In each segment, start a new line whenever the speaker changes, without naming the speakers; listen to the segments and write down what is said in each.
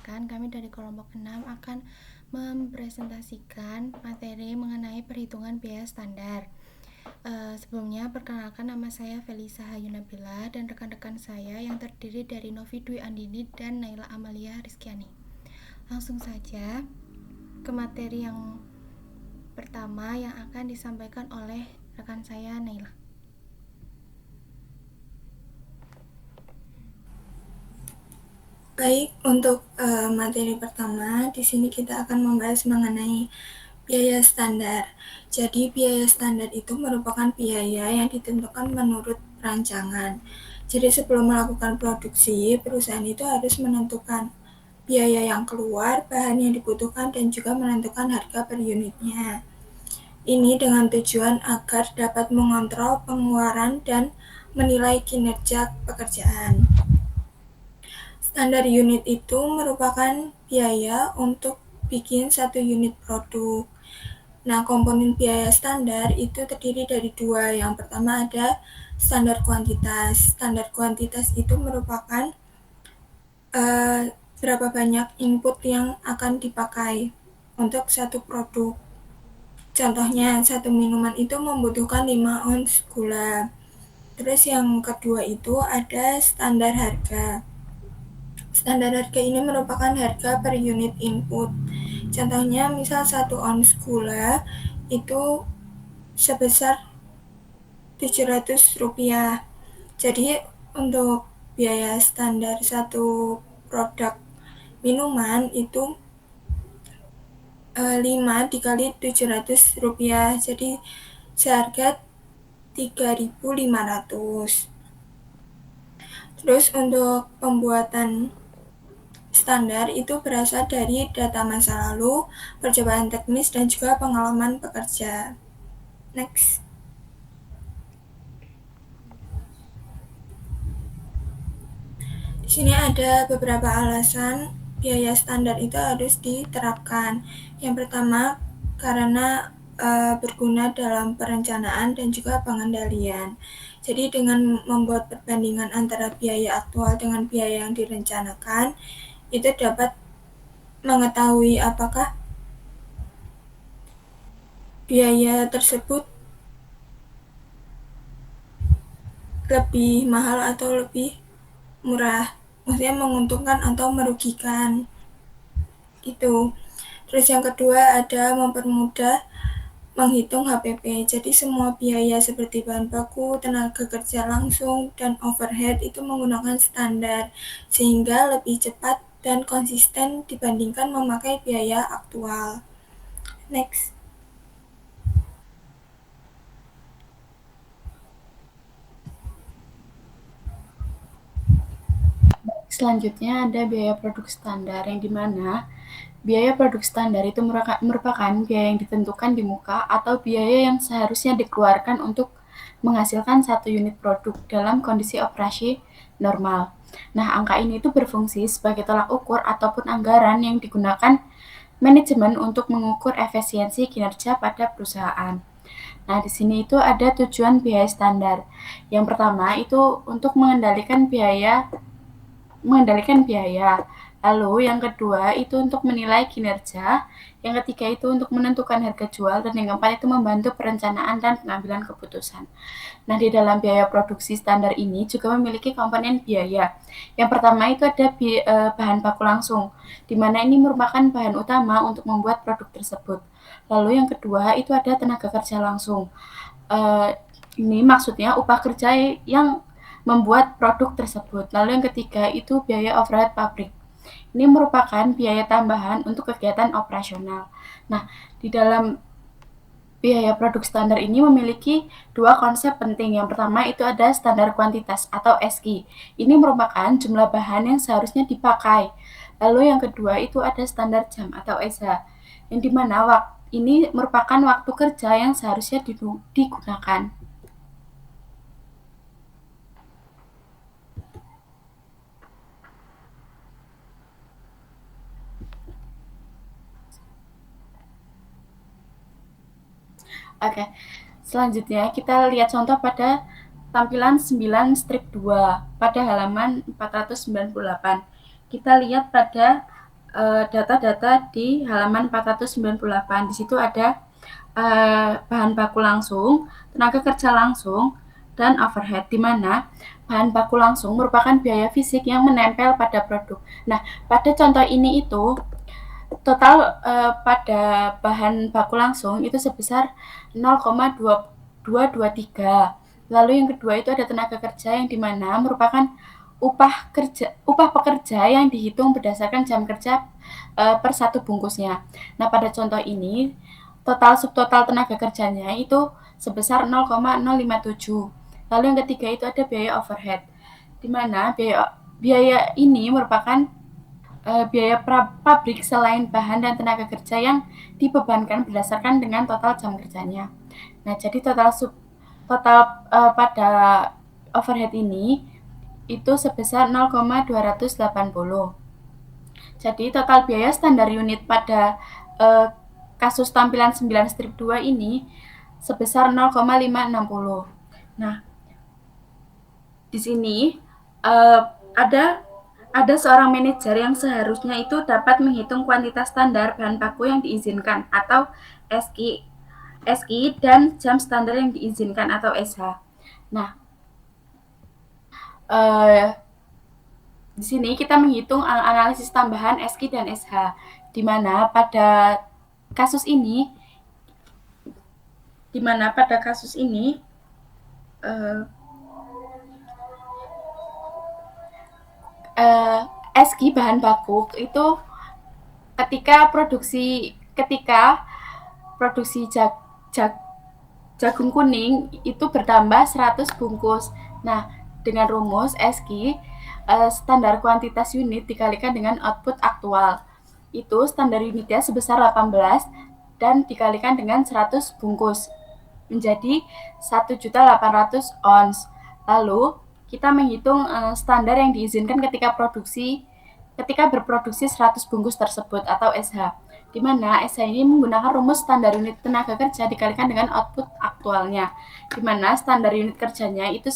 perkenalkan, kami dari kelompok 6 akan mempresentasikan materi mengenai perhitungan biaya standar. Sebelumnya, perkenalkan, nama saya Felisa Hayunabila dan rekan-rekan saya yang terdiri dari Novi Dwi Andini dan Naila Amalia Rizkyani. Langsung saja ke materi yang pertama yang akan disampaikan oleh rekan saya, Naila.
Baik, untuk materi pertama, di sini kita akan membahas mengenai biaya standar. Jadi, biaya standar itu merupakan biaya yang ditentukan menurut perancangan. Jadi, sebelum melakukan produksi, perusahaan itu harus menentukan biaya yang keluar, bahan yang dibutuhkan, dan juga menentukan harga per unitnya. Ini dengan tujuan agar dapat mengontrol pengeluaran dan menilai kinerja pekerjaan. Standar unit itu merupakan biaya untuk bikin satu unit produk. Nah, komponen biaya standar itu terdiri dari dua. Yang pertama ada standar kuantitas. Standar kuantitas itu merupakan berapa banyak input yang akan dipakai untuk satu produk. Contohnya, satu minuman itu membutuhkan 5 ons gula. Terus yang kedua itu ada standar harga. Standar harga ini merupakan harga per unit input. Contohnya, misal 1 ons gula itu sebesar Rp700. Jadi, untuk biaya standar satu produk minuman itu 5 dikali Rp700. Jadi, seharga 3.500. Terus untuk pembuatan standar itu berasal dari data masa lalu, percobaan teknis, dan juga pengalaman pekerja. Next. Di sini ada beberapa alasan biaya standar itu harus diterapkan. Yang pertama, karena berguna dalam perencanaan dan juga pengendalian. Jadi dengan membuat perbandingan antara biaya aktual dengan biaya yang direncanakan, itu dapat mengetahui apakah biaya tersebut lebih mahal atau lebih murah, maksudnya menguntungkan atau merugikan. Itu. Terus yang kedua ada mempermudah menghitung HPP. Jadi semua biaya seperti bahan baku, tenaga kerja langsung, dan overhead itu menggunakan standar sehingga lebih cepat dan konsisten dibandingkan memakai biaya aktual. Next.
Selanjutnya ada biaya produk standar, yang dimana biaya produk standar itu merupakan biaya yang ditentukan di muka atau biaya yang seharusnya dikeluarkan untuk menghasilkan satu unit produk dalam kondisi operasi normal. Nah, angka ini itu berfungsi sebagai tolak ukur ataupun anggaran yang digunakan manajemen untuk mengukur efisiensi kinerja pada perusahaan. Nah, di sini itu ada tujuan biaya standar. Yang pertama itu untuk mengendalikan biaya. Lalu yang kedua itu untuk menilai kinerja, yang ketiga itu untuk menentukan harga jual, dan yang keempat itu membantu perencanaan dan pengambilan keputusan. Nah, di dalam biaya produksi standar ini juga memiliki komponen biaya. Yang pertama itu ada bahan baku langsung, di mana ini merupakan bahan utama untuk membuat produk tersebut. Lalu yang kedua itu ada tenaga kerja langsung. Ini maksudnya upah kerja yang membuat produk tersebut. Lalu yang ketiga itu biaya overhead pabrik. Ini merupakan biaya tambahan untuk kegiatan operasional. Nah, di dalam biaya produk standar ini memiliki dua konsep penting. Yang pertama itu ada standar kuantitas atau SQ. Ini merupakan jumlah bahan yang seharusnya dipakai. Lalu yang kedua itu ada standar jam atau ESA, yang dimana ini merupakan waktu kerja yang seharusnya digunakan. Oke, selanjutnya kita lihat contoh pada tampilan 9 strip 2 pada halaman 498. Kita lihat pada data-data di halaman 498. Di situ ada bahan baku langsung, tenaga kerja langsung, dan overhead, di mana bahan baku langsung merupakan biaya fisik yang menempel pada produk. Nah, pada contoh ini itu total pada bahan baku langsung itu sebesar 0,223. Lalu yang kedua itu ada tenaga kerja yang dimana merupakan upah pekerja yang dihitung berdasarkan jam kerja per satu bungkusnya. Nah, pada contoh ini total subtotal tenaga kerjanya itu sebesar 0,057. Lalu yang ketiga itu ada biaya overhead, di mana biaya ini merupakan biaya pabrik selain bahan dan tenaga kerja yang dibebankan berdasarkan dengan total jam kerjanya. Nah, jadi pada overhead ini itu sebesar 0,280. Jadi total biaya standar unit pada kasus tampilan 9 strip 2 ini sebesar 0,560. Nah, di sini uh, ada seorang manajer yang seharusnya itu dapat menghitung kuantitas standar bahan baku yang diizinkan atau SI dan jam standar yang diizinkan atau SH. Nah, di sini kita menghitung analisis tambahan SI dan SH, di mana pada kasus ini, SI bahan baku itu ketika produksi jagung kuning itu bertambah 100 bungkus. Nah, dengan rumus SQ, standar kuantitas unit dikalikan dengan output aktual. Itu standar unitnya sebesar 18 dan dikalikan dengan 100 bungkus menjadi 1.800.000 ons. Lalu kita menghitung standar yang diizinkan ketika berproduksi 100 bungkus tersebut atau SH, di mana SH ini menggunakan rumus standar unit tenaga kerja dikalikan dengan output aktualnya, di mana standar unit kerjanya itu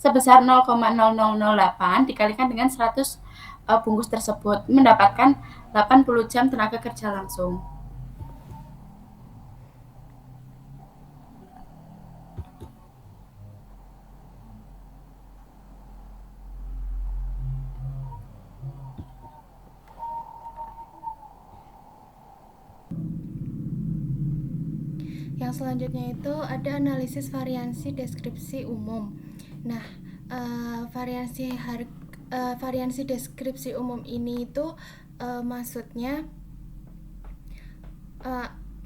sebesar 0,0008 dikalikan dengan 100 bungkus tersebut, mendapatkan 80 jam tenaga kerja langsung.
Yang selanjutnya itu ada analisis variansi deskripsi umum. Nah, variansi deskripsi umum ini itu maksudnya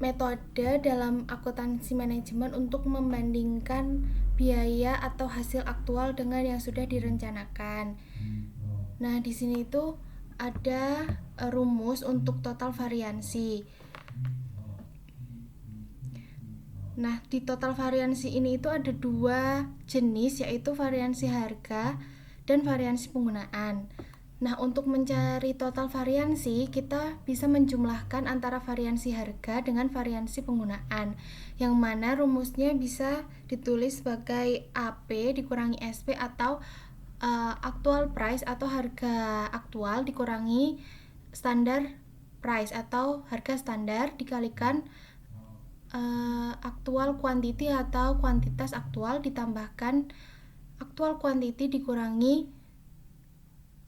metode dalam akuntansi manajemen untuk membandingkan biaya atau hasil aktual dengan yang sudah direncanakan. Nah, di sini itu ada rumus untuk total variansi. Nah, di total variansi ini itu ada dua jenis, yaitu variansi harga dan variansi penggunaan. Nah, untuk mencari total variansi, kita bisa menjumlahkan antara variansi harga dengan variansi penggunaan, yang mana rumusnya bisa ditulis sebagai AP dikurangi SP atau actual price atau harga aktual dikurangi standar price atau harga standar dikalikan aktual quantity atau kuantitas aktual ditambahkan aktual quantity dikurangi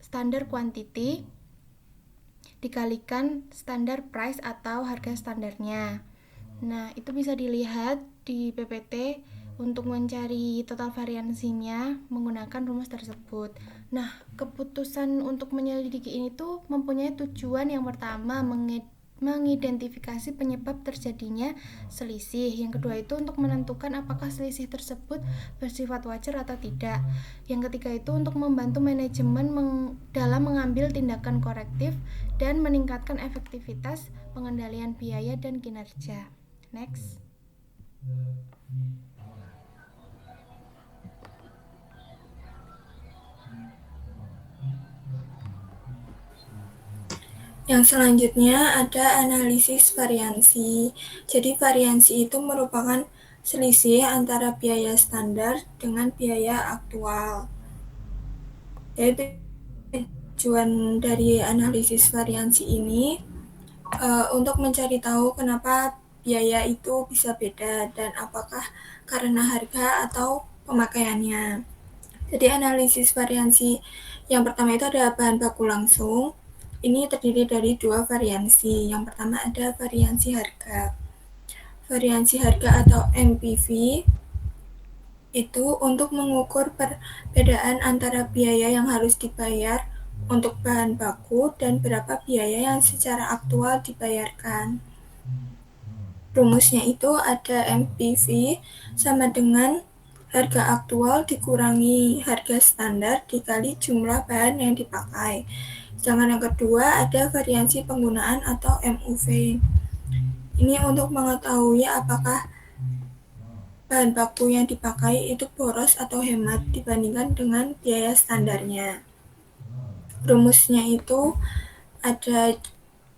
standar quantity dikalikan standar price atau harga standarnya. Nah, itu bisa dilihat di PPT untuk mencari total variansinya menggunakan rumus tersebut. Nah, keputusan untuk menyelidiki ini tuh mempunyai tujuan yang pertama mengidentifikasi penyebab terjadinya selisih. Yang kedua itu untuk menentukan apakah selisih tersebut bersifat wajar atau tidak. Yang ketiga itu untuk membantu manajemen dalam mengambil tindakan korektif dan meningkatkan efektivitas pengendalian biaya dan kinerja. Next.
Yang selanjutnya ada analisis variansi. Jadi variansi itu merupakan selisih antara biaya standar dengan biaya aktual. Yaitu tujuan dari analisis variansi ini untuk mencari tahu kenapa biaya itu bisa beda dan apakah karena harga atau pemakaiannya. Jadi analisis variansi yang pertama itu ada bahan baku langsung. Ini terdiri dari dua variansi. Yang pertama ada variansi harga. Variansi harga atau MPV itu untuk mengukur perbedaan antara biaya yang harus dibayar untuk bahan baku dan berapa biaya yang secara aktual dibayarkan. Rumusnya itu ada MPV sama dengan harga aktual dikurangi harga standar dikali jumlah bahan yang dipakai. Sedangkan yang kedua ada variansi penggunaan atau MUV. Ini untuk mengetahui apakah bahan baku yang dipakai itu boros atau hemat dibandingkan dengan biaya standarnya. Rumusnya itu ada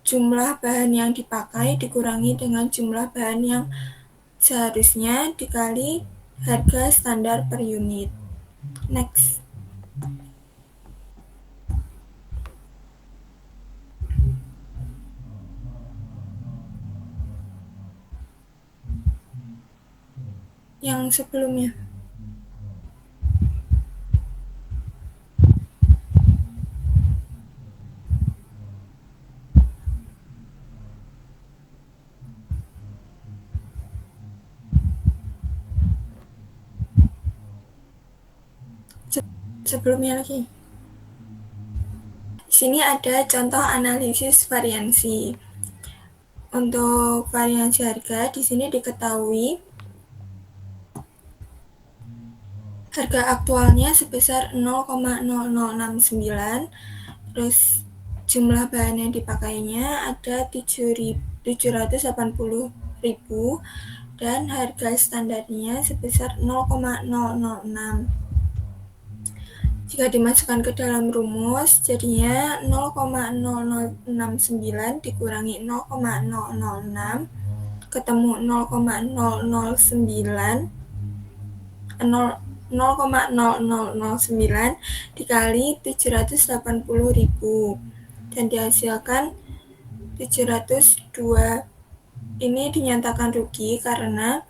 jumlah bahan yang dipakai dikurangi dengan jumlah bahan yang seharusnya dikali harga standar per unit. Next. Yang sebelumnya. Sebelumnya lagi. Di sini ada contoh analisis variansi. Untuk variansi harga di sini diketahui harga aktualnya sebesar 0,0069, terus jumlah bahan yang dipakainya ada 780.000 dan harga standarnya sebesar 0,006. Jika dimasukkan ke dalam rumus, jadinya 0,0069 dikurangi 0,006, ketemu 0,009 dikali 780.000 dan dihasilkan 702. Ini dinyatakan rugi karena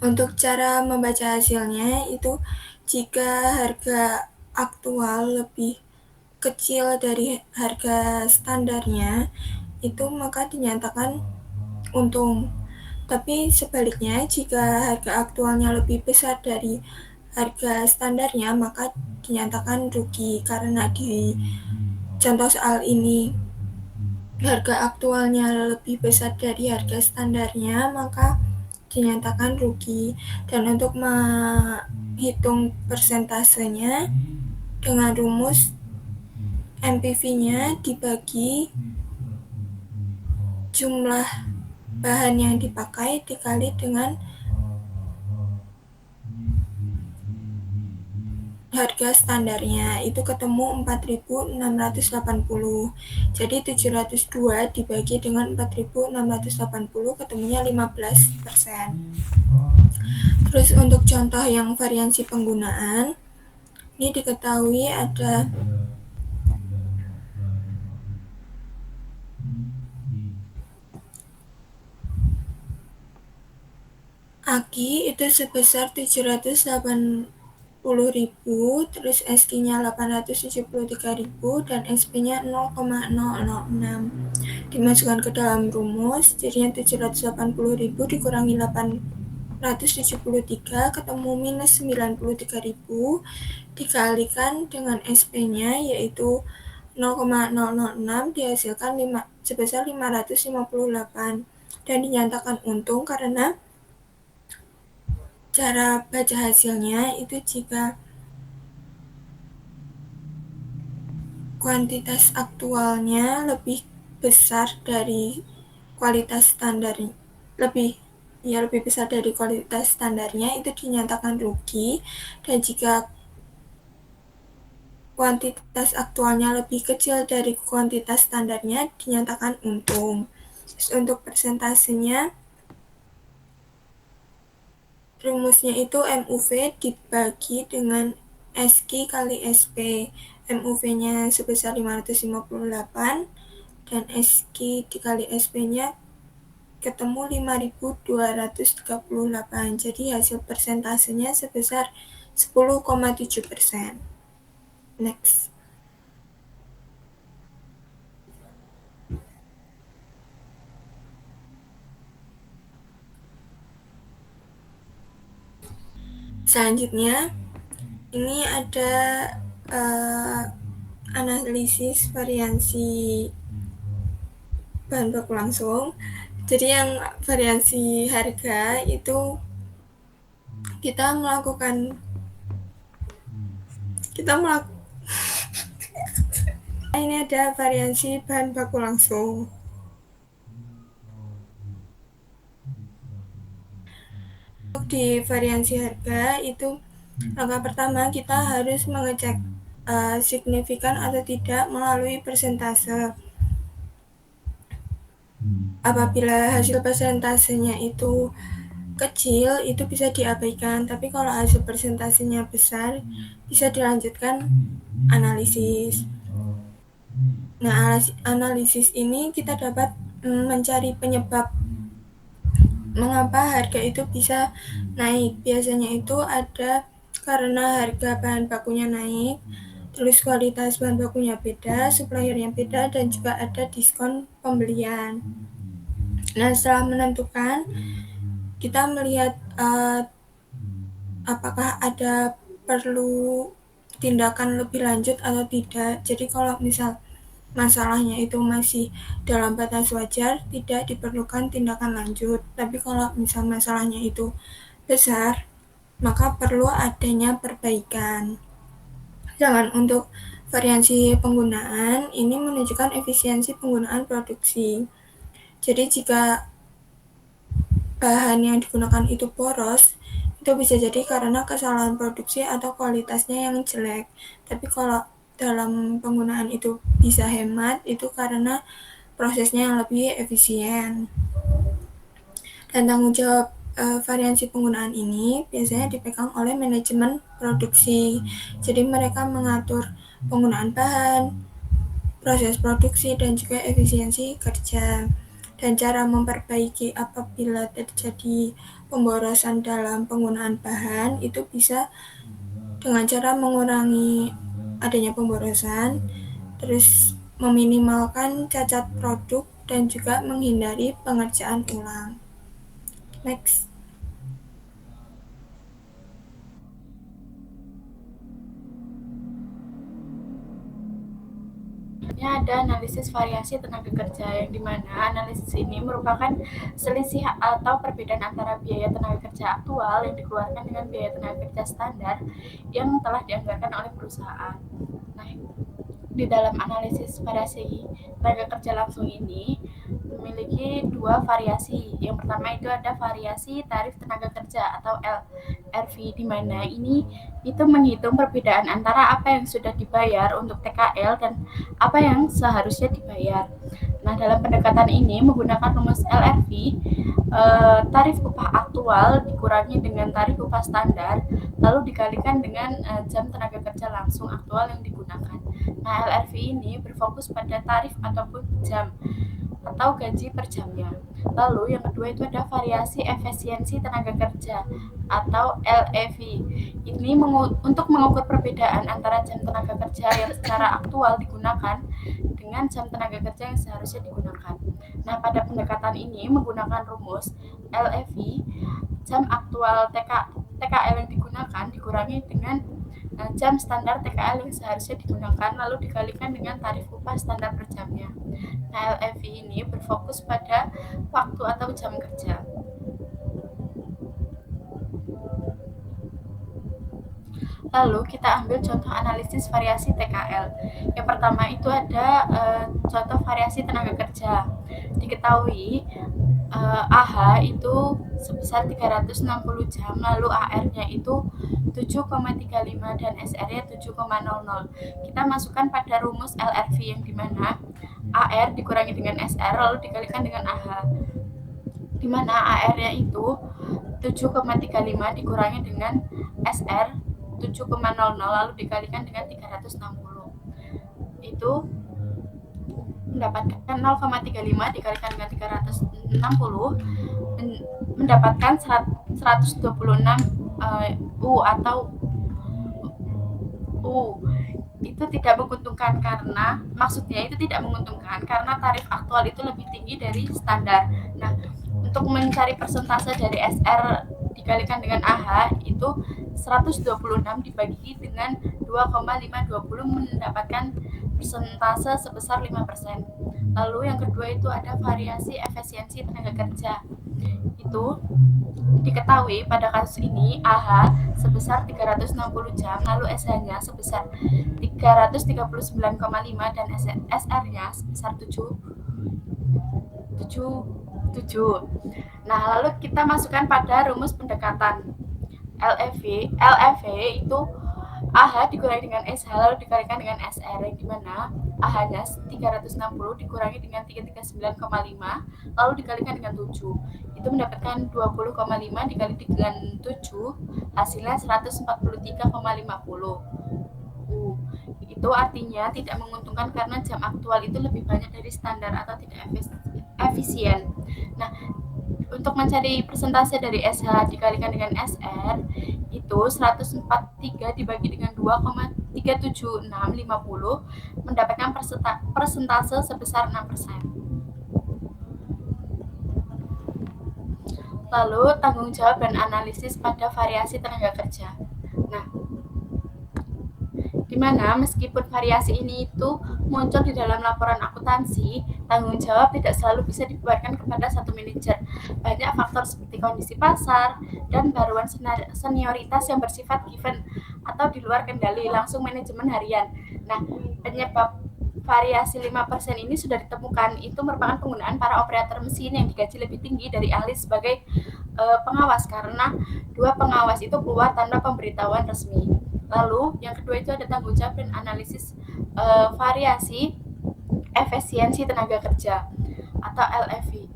untuk cara membaca hasilnya itu jika harga aktual lebih kecil dari harga standarnya itu maka dinyatakan untung. Tapi sebaliknya jika harga aktualnya lebih besar dari harga standarnya maka dinyatakan rugi karena di contoh soal ini harga aktualnya lebih besar dari harga standarnya maka dinyatakan rugi. Dan untuk menghitung persentasenya dengan rumus MPV-nya dibagi jumlah bahan yang dipakai dikali dengan harga standarnya, itu ketemu 4.680. Jadi 702 dibagi dengan 4.680 ketemunya 15%. Terus untuk contoh yang variansi penggunaan, ini diketahui ada aki itu sebesar 780.000, terus SQ-nya 873.000 dan SP-nya 0,006. Dimasukkan ke dalam rumus, jadinya 780.000 dikurangi 873 ketemu minus 93.000 dikalikan dengan SP-nya yaitu 0,006 dihasilkan sebesar 558 dan dinyatakan untung karena cara baca hasilnya itu jika kuantitas aktualnya lebih besar dari kualitas standarnya, lebih besar dari kualitas standarnya itu dinyatakan rugi, dan jika kuantitas aktualnya lebih kecil dari kuantitas standarnya dinyatakan untung. Terus untuk persentasenya rumusnya itu MUV dibagi dengan SQ kali SP. MUV-nya sebesar 558 dan SQ dikali SP-nya ketemu 5.238. Jadi hasil persentasenya sebesar 10,7%. Next. Selanjutnya, ini ada analisis variasi bahan baku langsung. Jadi yang variasi harga itu kita melakukan ini ada variasi bahan baku langsung. Di variasi harga itu langkah pertama kita harus mengecek signifikan atau tidak melalui persentase. Apabila hasil persentasenya itu kecil, itu bisa diabaikan, tapi kalau hasil persentasenya besar, bisa dilanjutkan analisis. Nah, analisis ini kita dapat mencari penyebab mengapa harga itu bisa naik. Biasanya itu ada karena harga bahan bakunya naik, terus kualitas bahan bakunya beda, suppliernya beda, dan juga ada diskon pembelian. Nah, setelah menentukan, kita melihat apakah ada perlu tindakan lebih lanjut atau tidak. Jadi kalau misal masalahnya itu masih dalam batas wajar, tidak diperlukan tindakan lanjut. Tapi kalau misal masalahnya itu besar, maka perlu adanya perbaikan. Sedangkan untuk variasi penggunaan, ini menunjukkan efisiensi penggunaan produksi. Jadi jika bahan yang digunakan itu boros, itu bisa jadi karena kesalahan produksi atau kualitasnya yang jelek. Tapi kalau dalam penggunaan itu bisa hemat, itu karena prosesnya yang lebih efisien. Dan tanggung jawab variasi penggunaan ini biasanya dipegang oleh manajemen produksi. Jadi mereka mengatur penggunaan bahan, proses produksi, dan juga efisiensi kerja. Dan cara memperbaiki apabila terjadi pemborosan dalam penggunaan bahan itu bisa dengan cara mengurangi adanya pemborosan, terus meminimalkan cacat produk, dan juga menghindari pengerjaan ulang. Next.
Ada analisis variasi tenaga kerja yang dimana analisis ini merupakan selisih atau perbedaan antara biaya tenaga kerja aktual yang dikeluarkan dengan biaya tenaga kerja standar yang telah dianggarkan oleh perusahaan. Nah, di dalam analisis variasi tenaga kerja langsung ini memiliki dua variasi. Yang pertama itu ada variasi tarif tenaga kerja atau LRV, di mana ini itu menghitung perbedaan antara apa yang sudah dibayar untuk TKL dan apa yang seharusnya dibayar. Nah, dalam pendekatan ini menggunakan rumus LRV, tarif upah aktual dikurangi dengan tarif upah standar, lalu dikalikan dengan jam tenaga kerja langsung aktual yang digunakan. Nah, LRV ini berfokus pada tarif ataupun jam atau gaji per jamnya. Lalu yang kedua itu ada variasi efisiensi tenaga kerja atau LEV. Ini untuk mengukur perbedaan antara jam tenaga kerja yang secara aktual digunakan dengan jam tenaga kerja yang seharusnya digunakan. Nah, pada pendekatan ini menggunakan rumus LEV, jam aktual TKL yang digunakan dikurangi dengan jam standar TKL yang seharusnya digunakan, lalu dikalikan dengan tarif upah standar per jamnya. Nah, LEV ini berfokus pada waktu atau jam kerja. Lalu kita ambil contoh analisis variasi TKL. Yang pertama itu ada contoh variasi tenaga kerja. Diketahui AH itu sebesar 360 jam, lalu AR-nya itu 7,35 dan SR-nya 7,00. Kita masukkan pada rumus LRV yang dimana AR dikurangi dengan SR lalu dikalikan dengan AH, dimana AR-nya itu 7,35 dikurangi dengan SR 7,00 lalu dikalikan dengan 360. itu mendapatkan 0,35 dikalikan dengan 360 mendapatkan 126 U atau U. Itu tidak menguntungkan karena maksudnya itu tidak menguntungkan karena tarif aktual itu lebih tinggi dari standar. Nah, untuk mencari persentase dari SR dikalikan dengan AH itu 126 dibagi dengan 2,520 mendapatkan persentase sebesar 5%. Lalu yang kedua itu ada variasi efisiensi tenaga kerja. Itu diketahui pada kasus ini AH sebesar 360 jam, lalu SH-nya sebesar 339,5 dan SR-nya sebesar 7. Nah, lalu kita masukkan pada rumus pendekatan. LEV itu AH dikurangi dengan SH lalu dikalikan dengan SR, yang dimana AH-nya 360 dikurangi dengan 339,5 lalu dikalikan dengan 7. Itu mendapatkan 20,5 dikali dengan 7 hasilnya 143,50. Itu artinya tidak menguntungkan karena jam aktual itu lebih banyak dari standar atau tidak efisien. Nah, untuk mencari persentase dari SH dikalikan dengan SR itu 143 dibagi dengan 2,37650 mendapatkan persentase sebesar 6%. Lalu tanggung jawab dan analisis pada variasi tenaga kerja. Nah, di mana meskipun variasi ini itu muncul di dalam laporan akuntansi, tanggung jawab tidak selalu bisa dibebankan kepada satu manajer. Banyak faktor seperti kondisi pasar dan baruan senioritas yang bersifat given atau di luar kendali langsung manajemen harian. Nah, penyebab variasi 5% ini sudah ditemukan, itu merupakan penggunaan para operator mesin yang digaji lebih tinggi dari ahli sebagai pengawas karena 2 pengawas itu keluar tanpa pemberitahuan resmi. Lalu yang kedua itu ada tanggung jawab dan analisis variasi efisiensi tenaga kerja atau LEV.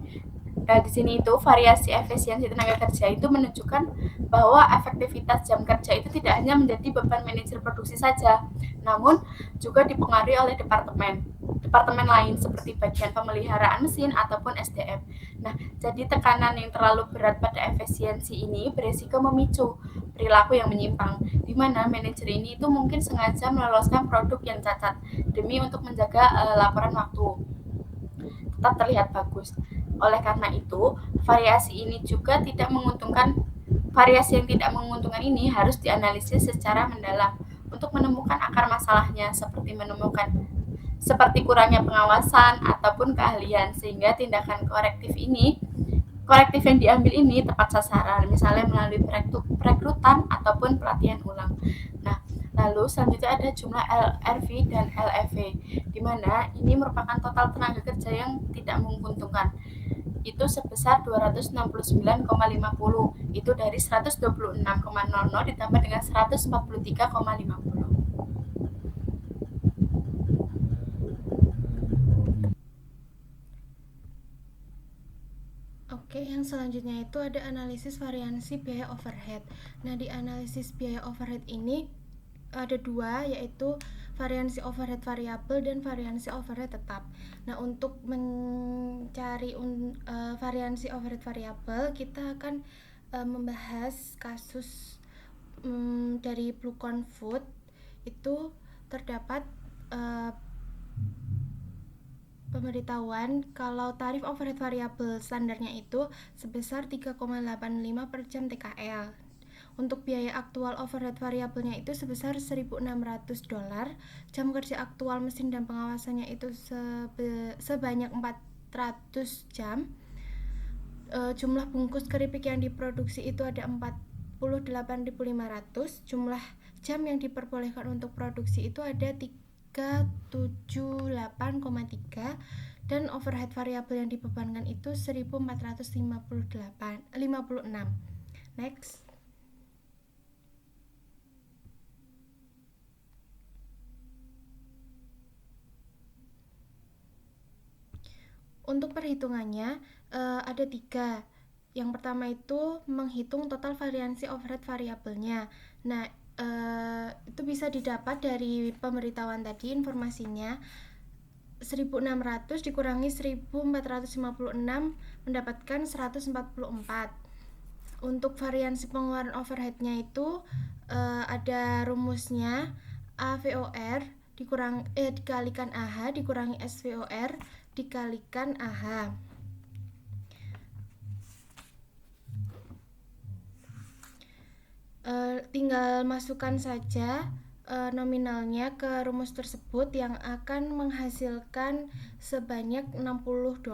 Nah, di sini itu variasi efisiensi tenaga kerja itu menunjukkan bahwa efektivitas jam kerja itu tidak hanya menjadi beban manajer produksi saja, namun juga dipengaruhi oleh departemen lain seperti bagian pemeliharaan mesin ataupun SDM. Nah, jadi tekanan yang terlalu berat pada efisiensi ini berisiko memicu perilaku yang menyimpang, di mana manajer ini itu mungkin sengaja meloloskan produk yang cacat demi untuk menjaga laporan waktu tetap terlihat bagus. Oleh karena itu, variasi ini juga tidak menguntungkan. Variasi yang tidak menguntungkan ini harus dianalisis secara mendalam untuk menemukan akar masalahnya, seperti kurangnya pengawasan ataupun keahlian, sehingga tindakan korektif yang diambil ini tepat sasaran, misalnya melalui perekrutan ataupun pelatihan ulang. Nah, lalu selanjutnya ada jumlah LRV dan LEV, di mana ini merupakan total tenaga kerja yang tidak menguntungkan. Itu sebesar 269,50. Itu dari 126,00 ditambah dengan 143,50.
Oke, yang selanjutnya itu ada analisis variansi biaya overhead. Nah, di analisis biaya overhead ini ada dua, yaitu variansi overhead variabel dan variansi overhead tetap. Nah, untuk mencari variansi overhead variabel, kita akan membahas kasus dari Bluecon Food. Itu terdapat pemberitahuan kalau tarif overhead variabel standarnya itu sebesar 3,85 per jam TKL. Untuk biaya aktual overhead variabelnya itu sebesar $1.600, jam kerja aktual mesin dan pengawasannya itu sebanyak 400 jam. Jumlah bungkus keripik yang diproduksi itu ada 48.500, jumlah jam yang diperbolehkan untuk produksi itu ada 378,3, dan overhead variabel yang dibebankan itu 1.456. Next. Untuk perhitungannya ada 3. Yang pertama itu menghitung total variansi overhead variabelnya. Nah, itu bisa didapat dari pemberitahuan tadi, informasinya 1600 dikurangi 1456 mendapatkan 144. Untuk variansi pengeluaran overheadnya itu ada rumusnya AVOR dikalikan AH dikurangi SVOR dikalikan AH. Tinggal masukkan saja nominalnya ke rumus tersebut yang akan menghasilkan sebanyak $60.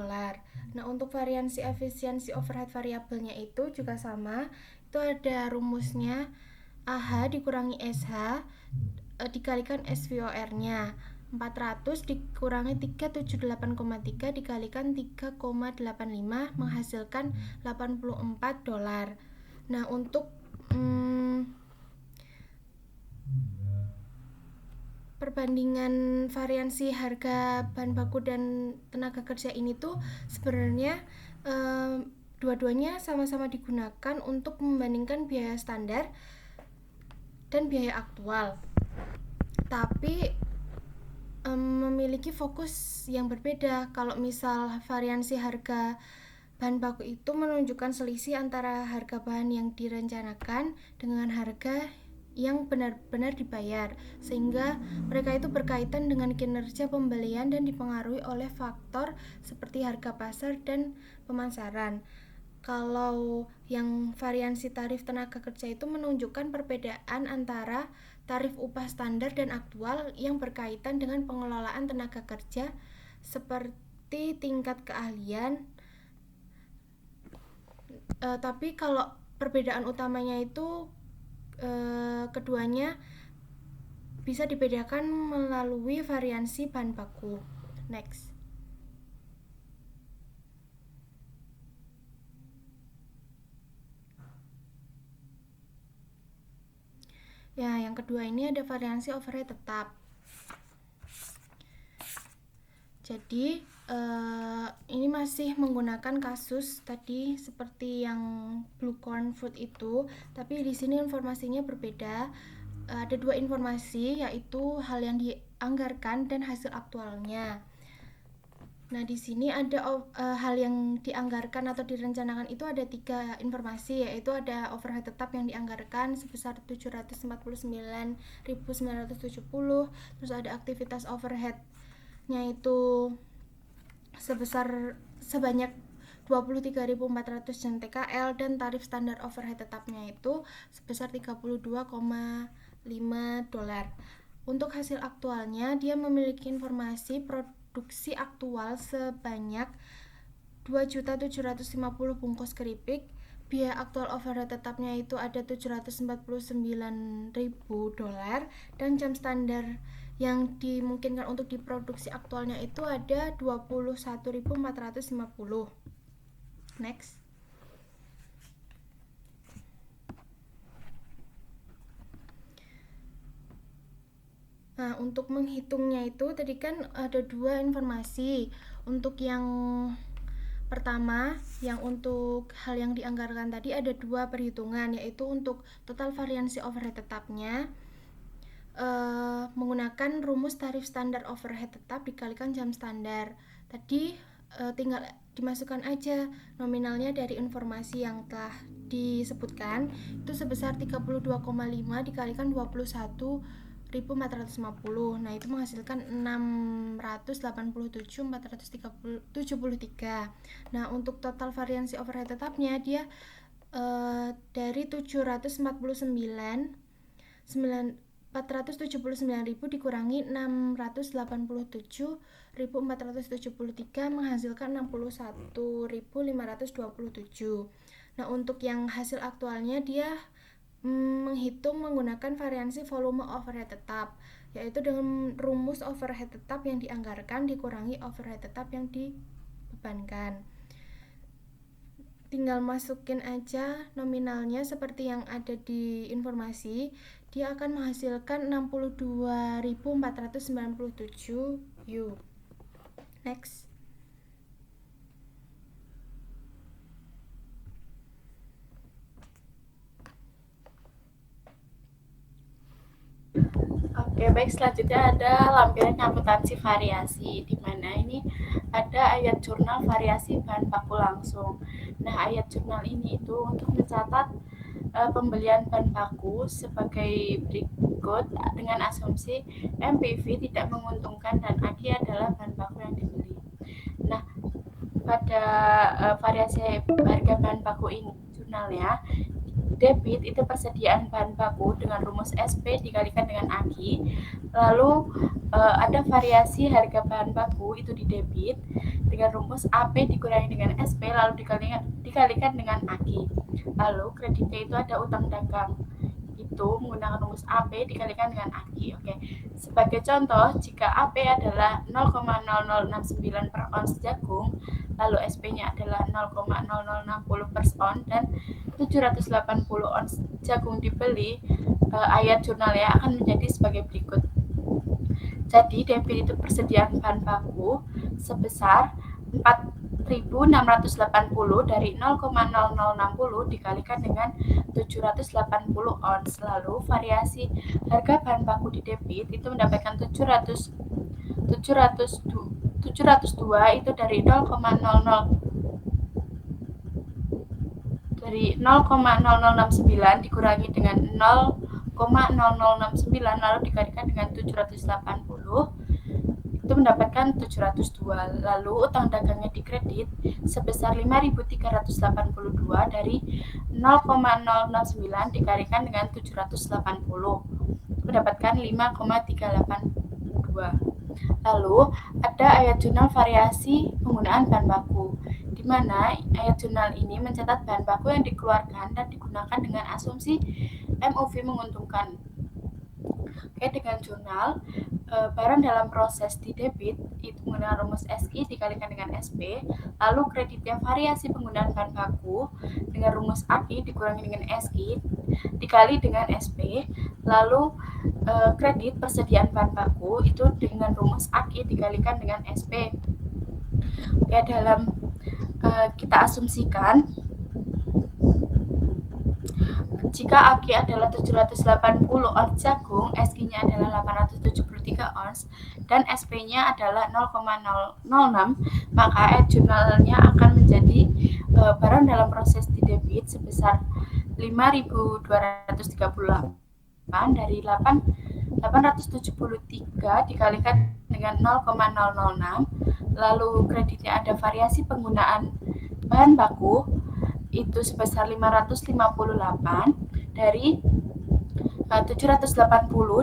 Nah, untuk variansi efisiensi overhead variabelnya itu juga sama. Itu ada rumusnya AH dikurangi SH dikalikan SVOR-nya. 400 dikurangi 378,3 dikalikan 3,85 menghasilkan $84. Nah, untuk perbandingan variansi harga bahan baku dan tenaga kerja ini tuh sebenarnya dua-duanya sama-sama digunakan untuk membandingkan biaya standar dan biaya aktual, tapi memiliki fokus yang berbeda. Kalau misal variansi harga bahan baku itu menunjukkan selisih antara harga bahan yang direncanakan dengan harga yang benar-benar dibayar, sehingga mereka itu berkaitan dengan kinerja pembelian dan dipengaruhi oleh faktor seperti harga pasar dan pemasaran. Kalau yang variansi tarif tenaga kerja itu menunjukkan perbedaan antara tarif upah standar dan aktual yang berkaitan dengan pengelolaan tenaga kerja seperti tingkat keahlian. Tapi kalau perbedaan utamanya itu keduanya bisa dibedakan melalui variansi bahan baku. Next. Ya, yang kedua ini ada variansi overhead tetap. Jadi ini masih menggunakan kasus tadi seperti yang blue corn fruit itu, tapi di sini informasinya berbeda. Ada dua informasi, yaitu hal yang dianggarkan dan hasil aktualnya. Nah, di sini ada hal yang dianggarkan atau direncanakan itu ada 3 informasi, yaitu ada overhead tetap yang dianggarkan sebesar 749.970, terus ada aktivitas overheadnya itu sebanyak 23.400 jam TKL, dan tarif standar overhead tetapnya itu sebesar $32,5. Untuk hasil aktualnya, dia memiliki informasi produksi aktual sebanyak 2.750 bungkus keripik. Biaya aktual overhead tetapnya itu ada $749.000, dan jam standar yang dimungkinkan untuk diproduksi aktualnya itu ada 21.450. Next. Nah, untuk menghitungnya itu tadi kan ada 2 informasi. Untuk yang pertama, yang untuk hal yang dianggarkan tadi ada 2 perhitungan, yaitu untuk total variansi overhead tetapnya menggunakan rumus tarif standar overhead tetap dikalikan jam standar. Tadi tinggal dimasukkan aja nominalnya dari informasi yang telah disebutkan, itu sebesar 32,5 dikalikan 21.450. Nah, itu menghasilkan 687.473. Nah, untuk total variansi overhead tetapnya dia dari 479.000 dikurangi 687.473 menghasilkan 61.527. Nah, untuk yang hasil aktualnya dia menghitung menggunakan variansi volume overhead tetap, yaitu dengan rumus overhead tetap yang dianggarkan dikurangi overhead tetap yang dibebankan. Tinggal masukin aja nominalnya seperti yang ada di informasi. Dia akan menghasilkan 62.497 U. Next.
Oke, baik, selanjutnya ada lampiran akuntansi variasi, di mana ini ada ayat jurnal variasi bahan baku langsung. Nah, ayat jurnal ini itu untuk mencatat pembelian bahan baku sebagai berikut dengan asumsi MPV tidak menguntungkan dan AG adalah bahan baku yang dibeli. Nah, pada variasi harga bahan baku ini jurnalnya debit itu persediaan bahan baku dengan rumus SP dikalikan dengan AG. Lalu ada variasi harga bahan baku itu di debit dengan rumus AP dikurangi dengan SP lalu dikalikan dengan AG. Lalu kreditnya itu ada utang dagang itu menggunakan rumus AP dikalikan dengan AG. Oke. Sebagai contoh, jika AP adalah 0,0069 per ons jagung, lalu SP-nya adalah 0,0060 per on dan 780 ons jagung dibeli, ayat jurnalnya akan menjadi sebagai berikut. Jadi debit itu persediaan bahan baku sebesar 4.680 dari 0,0060 dikalikan dengan 780 ons. Lalu variasi harga bahan baku di debit itu mendapatkan 702 itu dari 0,0069 dikurangi dengan 0,0069 lalu dikalikan dengan 780 itu mendapatkan 702. Lalu utang dagangnya dikredit sebesar 5.382 dari 0,069 dikalikan dengan 780 mendapatkan 5,382. Lalu ada ayat jurnal variasi penggunaan bahan baku, di mana ayat jurnal ini mencatat bahan baku yang dikeluarkan dan digunakan dengan asumsi MOV menguntungkan. Oke, dengan jurnal barang dalam proses di debit itu menggunakan rumus SI dikalikan dengan SP, lalu kreditnya variasi penggunaan bahan baku dengan rumus API dikurangi dengan SI dikali dengan SP, lalu kredit persediaan bahan baku itu dengan rumus AKI dikalikan dengan SP. Ya, dalam kita asumsikan jika AG adalah 780 ons jagung, SG-nya adalah 873 ons, dan SP-nya adalah 0,006, maka ayat jurnalnya akan menjadi barang dalam proses di debit sebesar 5.238 dari 873 dikalikan dengan 0,006, lalu kreditnya ada variasi penggunaan bahan baku itu sebesar 558 dari 780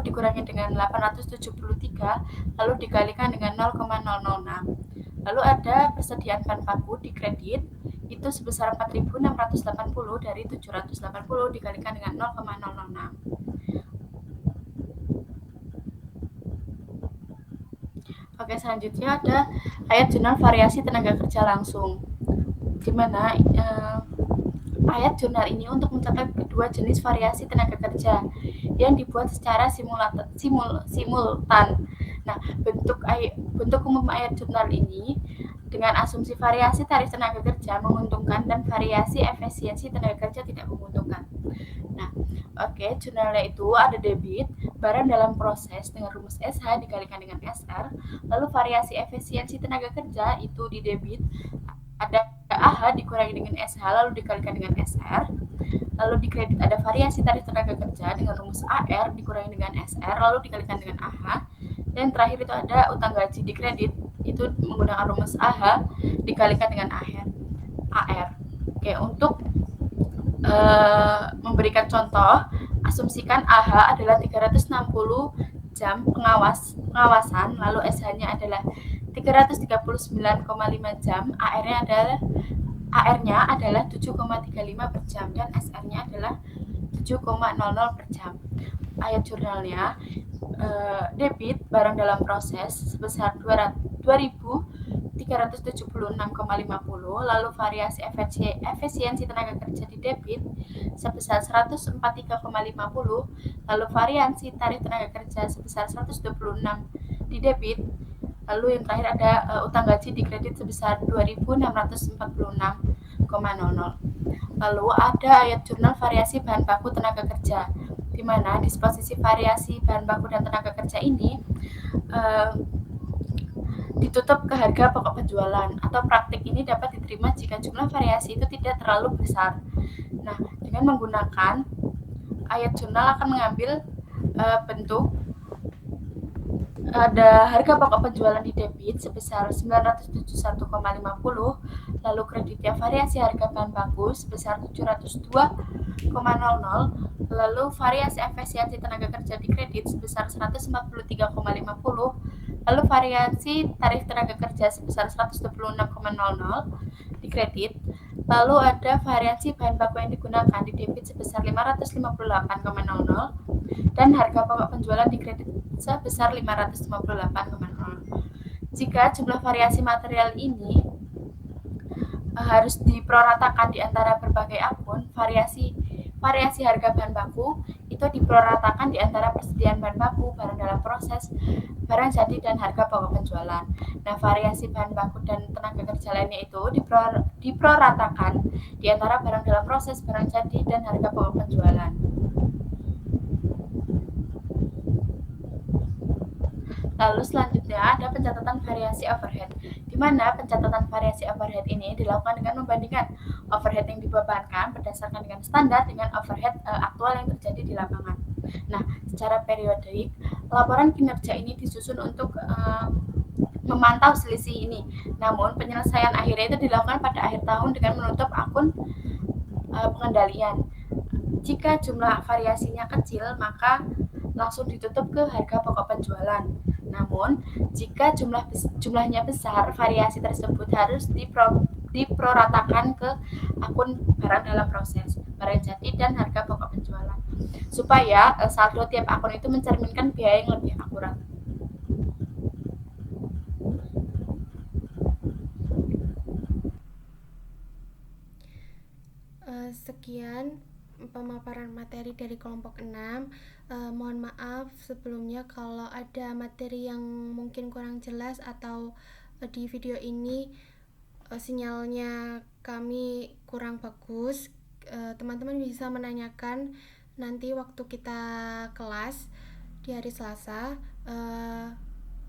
dikurangi dengan 873 lalu dikalikan dengan 0,006. Lalu ada persediaan bahan baku di kredit itu sebesar 4.680 dari 780 dikalikan dengan 0,006. Oke, selanjutnya ada ayat jurnal variasi tenaga kerja langsung, di mana ayat jurnal ini untuk mencatat kedua jenis variasi tenaga kerja yang dibuat secara simultan. Nah, bentuk umum ayat jurnal ini dengan asumsi variasi tarif tenaga kerja menguntungkan dan variasi efisiensi tenaga kerja tidak menguntungkan. Nah, oke, jurnalnya itu ada debit, barang dalam proses dengan rumus SH dikalikan dengan SR, lalu variasi efisiensi tenaga kerja itu di debit ada AH dikurangi dengan SH lalu dikalikan dengan SR, lalu di kredit ada variasi tarif tenaga kerja dengan rumus AR dikurangi dengan SR lalu dikalikan dengan AH, dan terakhir itu ada utang gaji di kredit itu menggunakan rumus AH dikalikan dengan AR. Oke, untuk memberikan contoh, asumsikan AH adalah 360 jam pengawasan, lalu SH-nya adalah 339,5 jam, AR-nya adalah 7,35 per jam dan SR-nya adalah 7,00 per jam. Ayat jurnalnya debit barang dalam proses sebesar 2.376,50, lalu variasi efisiensi tenaga kerja di debit sebesar 143,50, lalu variasi tarif tenaga kerja sebesar 126 di debit, lalu yang terakhir ada utang gaji di kredit sebesar 2.646,00. Lalu ada ayat jurnal variasi bahan baku tenaga kerja, di mana disposisi variasi bahan baku dan tenaga kerja ini ditutup ke harga pokok penjualan, atau praktik ini dapat diterima jika jumlah variasi itu tidak terlalu besar. Nah, dengan menggunakan ayat jurnal akan mengambil bentuk ada harga pokok penjualan di debit sebesar 971,50, lalu kreditnya variasi harga bahan baku sebesar 702,00, lalu variasi efisiensi tenaga kerja di kredit sebesar 143,50, lalu variasi tarif tenaga kerja sebesar 126,00 di kredit, lalu ada variasi bahan baku yang digunakan di debit sebesar 558,00 dan harga pokok penjualan di kredit sebesar 558,00. Jika jumlah variasi material ini harus diproratakan di antara berbagai akun, variasi harga bahan baku itu diproratakan di antara persediaan bahan baku, barang dalam proses, barang jadi, dan harga pokok penjualan. Nah, variasi bahan baku dan tenaga kerja lainnya itu diproratakan di antara barang dalam proses, barang jadi, dan harga pokok penjualan. Lalu selanjutnya ada pencatatan variasi overhead, di mana pencatatan variasi overhead ini dilakukan dengan membandingkan overhead yang dibebankan berdasarkan dengan standar dengan overhead aktual yang terjadi di lapangan. Nah, secara periodik, laporan kinerja ini disusun untuk memantau selisih ini. Namun, penyelesaian akhirnya itu dilakukan pada akhir tahun dengan menutup akun pengendalian. Jika jumlah variasinya kecil, maka langsung ditutup ke harga pokok penjualan. Namun, jika jumlahnya besar, variasi tersebut harus diproratakan ke akun barang dalam proses, barang jadi, dan harga pokok penjualan, supaya saldo tiap akun itu mencerminkan biaya yang lebih akurat.
Sekian pemaparan materi dari kelompok 6. Mohon maaf sebelumnya kalau ada materi yang mungkin kurang jelas atau di video ini sinyalnya kami kurang bagus. Teman-teman bisa menanyakan nanti waktu kita kelas di hari Selasa.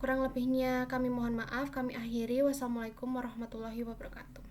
Kurang lebihnya kami mohon maaf. Kami akhiri. Wassalamualaikum warahmatullahi wabarakatuh.